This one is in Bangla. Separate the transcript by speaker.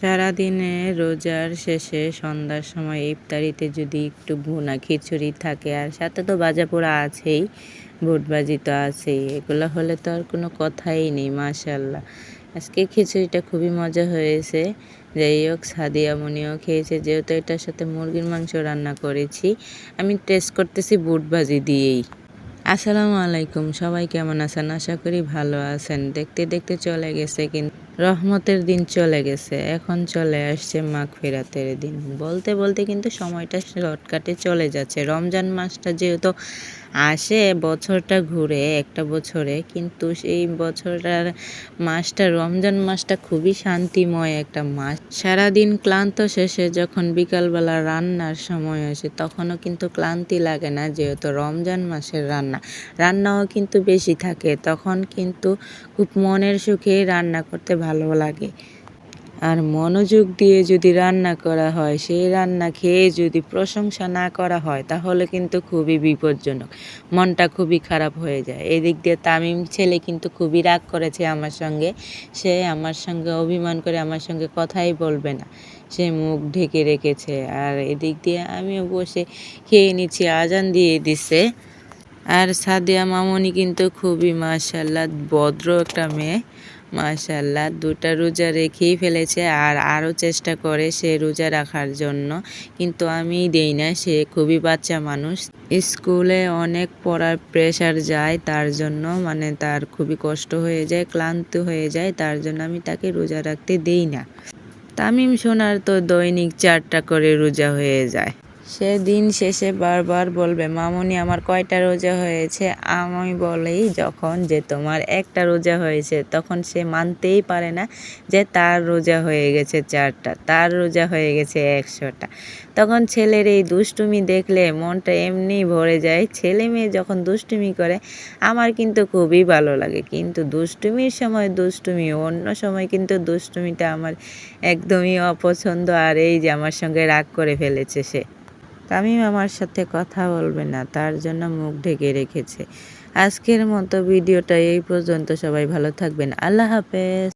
Speaker 1: সারাদিনে রোজার শেষে সন্ধ্যার সময় ইফতারিতে যদি একটু ভুনা খিচুড়ি থাকে আর সাথে তো ভাজাপোড়া আছেই, বুটভাজি তো আছেই, এগুলো হলে তো আর কোনো কথাই নেই। মাশাল্লাহ, আজকে খিচুড়িটা খুবই মজা হয়েছে। যাই হোক, সাদিয়া মনিও খেয়েছে, যেহেতু এটার সাথে মুরগির মাংস রান্না করেছি। আমি টেস্ট করতেছি বুটভাজি দিয়েই। আসসালামু আলাইকুম, সবাই কেমন আছেন? আশা করি ভালো আছেন। দেখতে দেখতে চলে গেছে কিন্তু রহমতের দিন চলে গেছে, এখন চলে আসছে মাগফিরাতের দিন। বলতে বলতে কিন্তু সময়টা শর্টকাটে চলে যাচ্ছে। রমজান মাসটা যেহেতু আসে, বছরটা ঘুরে একটা বছরে, কিন্তু সেই বছরটার মাসটা, রমজান মাসটা খুবই শান্তিময় একটা মাস। সারাদিন ক্লান্ত শেষে যখন বিকালবেলা রান্নার সময় আসে, তখনও কিন্তু ক্লান্তি লাগে না, যেহেতু রমজান মাসের রান্নাও কিন্তু বেশি থাকে। তখন কিন্তু খুব মনের সুখেই রান্না করতে ভালো লাগে। আর মনোযোগ দিয়ে যদি রান্না করা হয়, সেই রান্না খেয়ে যদি প্রশংসা না করা হয়, তাহলে কিন্তু খুবই বিপজ্জনক। মনটা খুবই খারাপ হয়ে যায়। এদিক দিয়ে তামিম ছেলে কিন্তু খুবই রাগ করেছে আমার সঙ্গে। সে আমার সঙ্গে অভিমান করে আমার সঙ্গে কথাই বলবে না, সে মুখ ঢেকে রেখেছে। আর এদিক দিয়ে আমিও বসে খেয়ে নিচ্ছি, আজান দিয়ে দিছে। আর সাদিয়া মামনি কিন্তু খুবই মাশাল্লাহ ভদ্র একটা মেয়ে। মাশাল্লাহ, দুটা রোজা রেখেই ফেলেছে, আর আরও চেষ্টা করে সে রোজা রাখার জন্য, কিন্তু আমি দেই না। সে খুবই বাচ্চা মানুষ, স্কুলে অনেক পড়ার প্রেশার যায়, তার জন্য তার খুবই কষ্ট হয়ে যায়, ক্লান্ত হয়ে যায়, তার জন্য আমি তাকে রোজা রাখতে দেই না। তামিম সোনার তো দৈনিক 4টা করে রোজা হয়ে যায়। সে দিন শেষে বারবার বলবে, মামুনি আমার কয়টা রোজা হয়েছে? আমি বলেই যখন যে তোমার একটা রোজা হয়েছে, তখন সে মানতেই পারে না যে তার রোজা হয়ে গেছে 4টা, তার রোজা হয়ে গেছে 100টা। তখন ছেলের এই দুষ্টুমি দেখলে মনটা এমনি ভরে যায়। ছেলে মেয়ে যখন দুষ্টুমি করে আমার কিন্তু খুবই ভালো লাগে, কিন্তু দুষ্টুমির সময় দুষ্টুমি, অন্য সময় কিন্তু দুষ্টুমিটা আমার একদমই অপছন্দ। আর এই যে আমার সঙ্গে রাগ করে ফেলেছে সে। তামিম আমার সাথে কথা বলবে না, তার জন্য মুখ ঢেকে রেখেছে। আজকের মতো ভিডিওটা এই পর্যন্ত। সবাই ভালো থাকবেন। আল্লাহ হাফেজ।